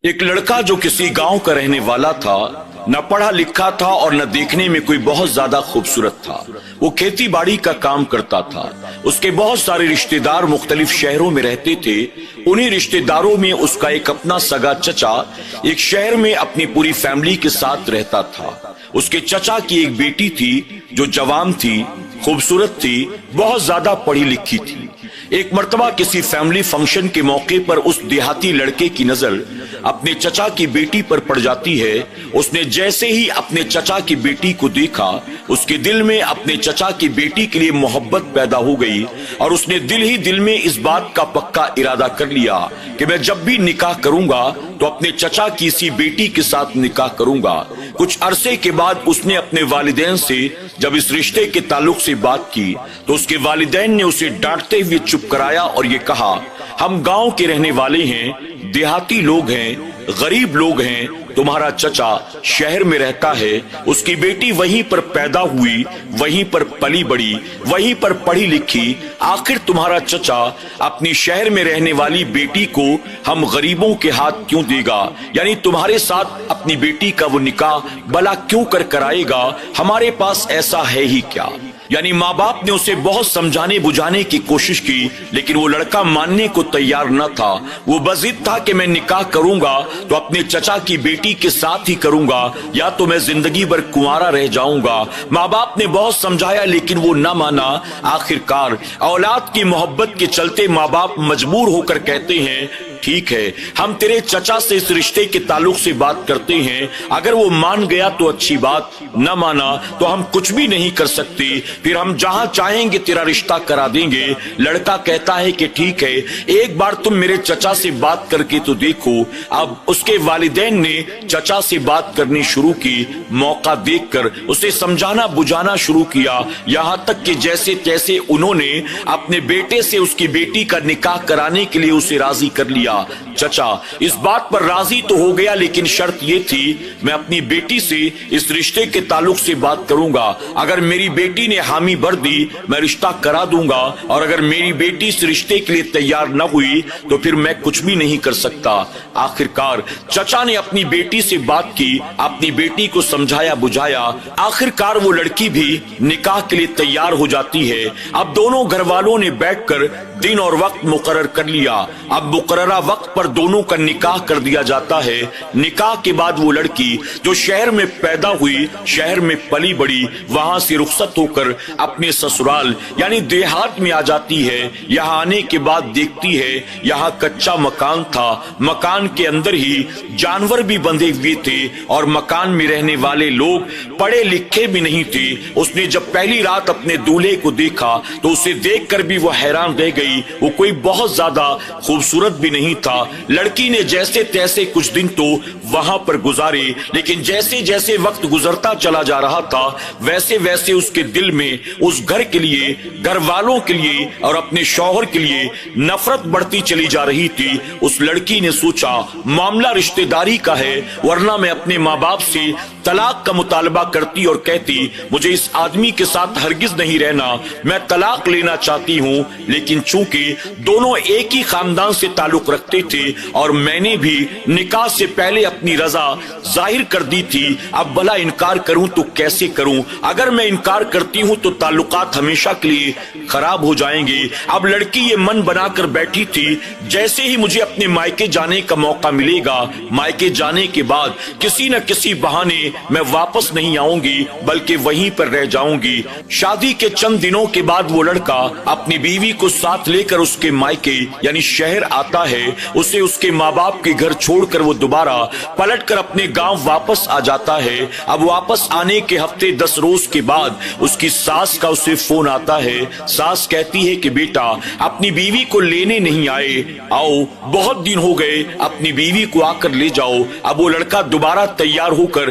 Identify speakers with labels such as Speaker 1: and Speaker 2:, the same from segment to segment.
Speaker 1: ایک لڑکا جو کسی گاؤں کا رہنے والا تھا، نہ پڑھا لکھا تھا اور نہ دیکھنے میں کوئی بہت زیادہ خوبصورت تھا۔ وہ کھیتی باڑی کا کام کرتا تھا۔ اس کے بہت سارے رشتہ دار مختلف شہروں میں رہتے تھے۔ انہی رشتہ داروں میں اس کا ایک اپنا سگا چچا ایک شہر میں اپنی پوری فیملی کے ساتھ رہتا تھا۔ اس کے چچا کی ایک بیٹی تھی جو جوان تھی، خوبصورت تھی، بہت زیادہ پڑھی لکھی تھی۔ ایک مرتبہ کسی فیملی فنکشن کے موقع پر اس دیہاتی لڑکے کی نظر اپنے چچا کی بیٹی پر پڑ جاتی ہے۔ اس نے جیسے ہی اپنے چچا کی بیٹی کو دیکھا، اس کے دل میں اپنے چچا کی بیٹی کے لیے محبت پیدا ہو گئی اور اس نے دل ہی دل میں اس بات کا پکا ارادہ کر لیا کہ میں جب بھی نکاح کروں گا تو اپنے چچا کی اسی بیٹی کے ساتھ نکاح کروں گا۔ کچھ عرصے کے بعد اس نے اپنے والدین سے جب اس رشتے کے تعلق سے بات کی تو اس کے والدین نے اسے ڈانٹتے ہوئے چپ کرایا اور یہ کہا، ہم گاؤں کے رہنے والے ہیں، دیہاتی لوگ ہیں، غریب لوگ ہیں، تمہارا چچا شہر میں رہتا ہے، اس کی بیٹی وہیں پر پیدا ہوئی، وہیں پر پلی بڑی، وہیں پر پڑھی لکھی، آخر تمہارا چچا اپنی شہر میں رہنے والی بیٹی کو ہم غریبوں کے ہاتھ کیوں دے گا؟ یعنی تمہارے ساتھ اپنی بیٹی کا وہ نکاح بھلا کیوں کرائے گا؟ ہمارے پاس ایسا ہے ہی کیا؟ یعنی ماں باپ نے اسے بہت سمجھانے بجھانے کی کوشش کی، لیکن وہ لڑکا ماننے کو تیار نہ تھا۔ وہ بضد تھا کہ میں نکاح کروں گا تو اپنے چچا کی بیٹی کے ساتھ ہی کروں گا، یا تو میں زندگی بھر کنوارا رہ جاؤں گا۔ ماں باپ نے بہت سمجھایا لیکن وہ نہ مانا۔ آخرکار اولاد کی محبت کے چلتے ماں باپ مجبور ہو کر کہتے ہیں، ٹھیک ہے، ہم تیرے چچا سے اس رشتے کے تعلق سے بات کرتے ہیں، اگر وہ مان گیا تو اچھی بات، نہ مانا تو ہم کچھ بھی نہیں کر سکتے، پھر ہم جہاں چاہیں گے تیرا رشتہ کرا دیں گے۔ لڑکا کہتا ہے کہ ٹھیک ہے، ایک بار تم میرے چچا سے بات کر کے تو دیکھو۔ اب اس کے والدین نے چچا سے بات کرنی شروع کی، موقع دیکھ کر اسے سمجھانا بجھانا شروع کیا، یہاں تک کہ جیسے تیسے انہوں نے اپنے بیٹے سے اس کی بیٹی کا نکاح کرانے کے لیے اسے راضی کر لیا۔ چچا اس بات پر راضی تو ہو گیا لیکن شرط یہ تھی، میں اپنی بیٹی سے اس رشتے کے تعلق سے بات کروں گا، اگر میری بیٹی نے حامی بھر دی میں رشتہ کرا دوں گا، اور اگر میری بیٹی اس رشتے کے لیے تیار نہ ہوئی تو پھر میں کچھ بھی نہیں کر سکتا۔ آخرکار چچا نے اپنی بیٹی سے بات کی، اپنی بیٹی کو سمجھایا بجھایا، آخرکار وہ لڑکی بھی نکاح کے لیے تیار ہو جاتی ہے۔ اب دونوں گھر والوں نے بیٹھ کر دن اور وقت مقرر کر لیا۔ اب مقررہ وقت پر دونوں کا نکاح کر دیا جاتا ہے۔ نکاح کے بعد وہ لڑکی جو شہر میں پیدا ہوئی، شہر میں پلی بڑی، وہاں سے رخصت ہو کر اپنے سسرال یعنی دیہات میں آ جاتی ہے۔ یہاں آنے کے بعد دیکھتی ہے یہاں کچا مکان تھا، مکان کے اندر ہی جانور بھی بندھے ہوئے تھے اور مکان میں رہنے والے لوگ پڑھے لکھے بھی نہیں تھے۔ اس نے جب پہلی رات اپنے دولہے کو دیکھا تو اسے دیکھ کر بھی وہ حیران رہ گئی۔ وہ کوئی بہت زیادہ خوبصورت بھی نہیں تھا۔ لڑکی نے جیسے تیسے کچھ دن تو وہاں پر گزارے، لیکن جیسے جیسے وقت گزرتا چلا جا رہا تھا ویسے ویسے اس کے دل میں اس گھر کے لیے، گھر والوں کے لیے اور اپنے شوہر کے لیے نفرت بڑھتی چلی جا رہی تھی۔ اس لڑکی نے سوچا معاملہ رشتہ داری کا ہے، ورنہ میں اپنے ماں باپ سے طلاق کا مطالبہ کرتی اور کہتی مجھے اس آدمی کے ساتھ ہرگز نہیں رہنا، میں طلاق لینا چاہتی ہوں۔ لیکن چونکہ دونوں ایک ہی خاندان سے تعلق رکھتے تھے اور میں نے بھی نکاح سے پہلے اپنی رضا ظاہر کر دی تھی، اب بھلا انکار کروں تو کیسے کروں؟ اگر میں انکار کرتی ہوں تو تعلقات ہمیشہ کے لیے خراب ہو جائیں گے۔ اب لڑکی یہ من بنا کر بیٹھی تھی جیسے ہی مجھے اپنے مائکے جانے کا موقع ملے گا، مائکے جانے کے بعد کسی نہ کسی بہانے میں واپس نہیں آؤں گی بلکہ وہیں پر رہ جاؤں گی۔ شادی کے چند دنوں کے بعد وہ لڑکا اپنی بیوی کو ساتھ لے کر اس کے مائکے یعنی شہر آتا ہے۔ اسے اس کے ماں باپ کے گھر چھوڑ کر وہ دوبارہ پلٹ کر اپنے گاؤں واپس آ جاتا ہے۔ اب واپس آنے کے ہفتے 10 روز کے بعد اس کی ساس کا اسے فون آتا ہے۔ ساس کہتی ہے کہ بیٹا اپنی بیوی کو لینے نہیں آئے، آؤ بہت دن ہو گئے، اپنی بیوی کو آ کر لے جاؤ۔ اب وہ لڑکا دوبارہ تیار ہو کر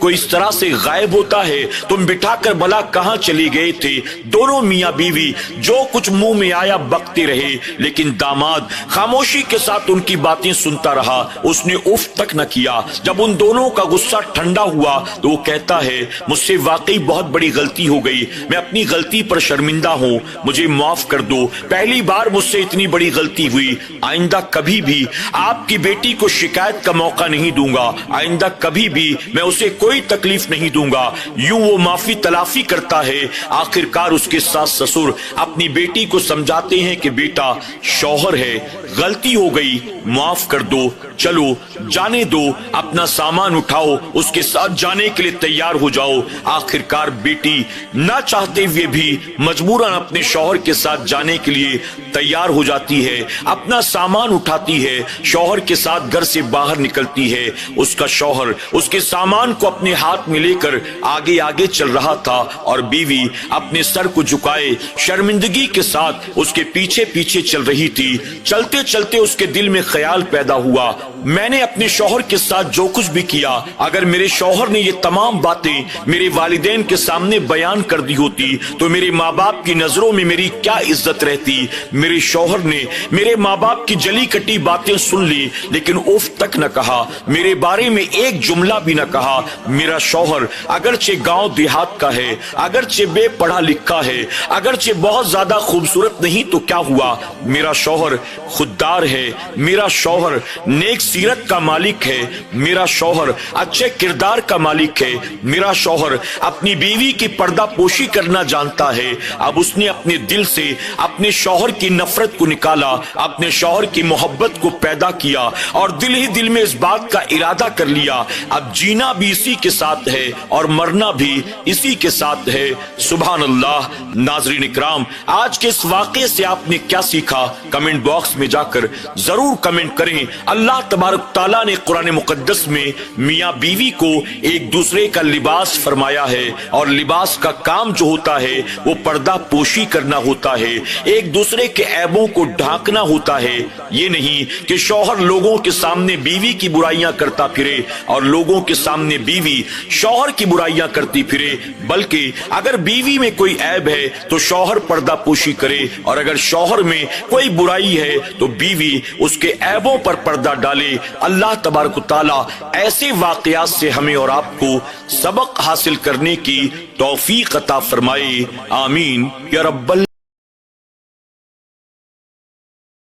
Speaker 1: کوئی اس طرح سے غائب ہوتا ہے؟ تم بٹھا کر بلا کہاں چلی گئے تھے؟ دونوں میاں بیوی جو کچھ منہ میں آیا بکتے رہے، لیکن داماد خاموشی کے ساتھ ان کی باتیں سنتا رہا، اس نے اف تک نہ کیا۔ جب ان دونوں کا غصہ ٹھنڈا ہوا تو وہ کہتا ہے مجھ سے واقعی بہت بڑی غلطی ہو گئی، میں اپنی غلطی پر شرمندہ ہوں، مجھے معاف کر دو، پہلی بار مجھ سے اتنی بڑی غلطی ہوئی، آئندہ کبھی بھی آپ کی بیٹی کو شکایت کا موقع نہیں دوں گا، آئندہ کبھی بھی میں اسے کوئی تکلیف نہیں دوں گا۔ یوں وہ معافی تلافی کرتا ہے۔ آخر کار اس کے ساس سسر اپنی بیٹی کو سمجھاتے ہیں کہ بیٹا شوہر ہے، غلطی ہو گئی، معاف کر دو، چلو جانے دو، اپنا سامان اٹھاؤ، اس کے ساتھ جانے کے لیے تیار ہو جاؤ۔ آخر کار بیٹی نہ چاہتے ہوئے بھی مجبوراً اپنے شوہر کے ساتھ جانے کے لیے تیار ہو جاتی ہے، اپنا سامان اٹھاتی ہے، شوہر کے ساتھ گھر سے باہر نکلتی ہے۔ اس کا شوہر اس کے سامان کو اپنے ہاتھ میں لے کر آگے آگے چل رہا تھا اور بیوی اپنے سر کو جھکائے شرمندگی کے ساتھ اس کے پیچھے پیچھے چل رہی تھی۔ چلتے چلتے اس کے دل میں خیال پیدا ہوا، میں نے اپنے شوہر کے ساتھ جو کچھ بھی کیا، اگر میرے شوہر نے یہ تمام باتیں میرے والدین کے سامنے بیان کر دی ہوتی تو میرے ماں باپ کی نظروں میں میری کیا عزت رہتی۔ میرے شوہر نے میرے ماں باپ کی جلی کٹی باتیں سن لی، لیکن اف تک نہ کہا، میرے بارے میں ایک جملہ بھی نہ کہا۔ میرا شوہر اگرچہ گاؤں دیہات کا ہے، اگرچہ بے پڑھا لکھا ہے، اگرچہ بہت زیادہ خوبصورت نہیں تو کیا ہوا، میرا شوہر خوددار ہے، میرا شوہر نیک سیرت کا مالک ہے، میرا شوہر اچھے کردار کا مالک ہے، میرا شوہر اپنی بیوی کی پردہ پوشی کرنا جانتا ہے۔ اب اس نے اپنے دل سے اپنے شوہر کی نفرت کو نکالا، اپنے شوہر کی محبت کو پیدا کیا اور دل ہی دل میں اس بات کا ارادہ کر لیا اب جینا بھی اسی کے ساتھ ہے اور مرنا بھی اسی کے ساتھ ہے۔ سبحان اللہ۔ ناظرین اکرام، آج کے اس واقعے سے آپ نے کیا سیکھا؟ کمنٹ باکس میں جا کر ضرور کمنٹ کریں۔ اللہ تبارک تعالیٰ نے قرآن مقدس میں میاں بیوی کو ایک دوسرے کا لباس فرمایا ہے، اور لباس کا کام جو ہوتا ہے وہ پردہ پوشی کرنا ہوتا ہے، ایک دوسرے کے عیبوں کو ڈھانکنا ہوتا ہے۔ یہ نہیں کہ شوہر لوگوں کے سامنے بیوی کی برائیاں کرتا پھرے اور لوگوں کے سامنے بیوی شوہر کی برائیاں کرتی پھرے، بلکہ اگر بیوی میں کوئی عیب ہے تو شوہر پردہ پوشی کرے، اور اگر شوہر میں کوئی برائی ہے تو بیوی اس کے عیبوں پر پردہ ڈالے۔ اللہ تبارک و تعالیٰ ایسے واقعات سے ہمیں اور آپ کو سبق حاصل کرنے کی توفیق عطا فرمائے، آمین یا رب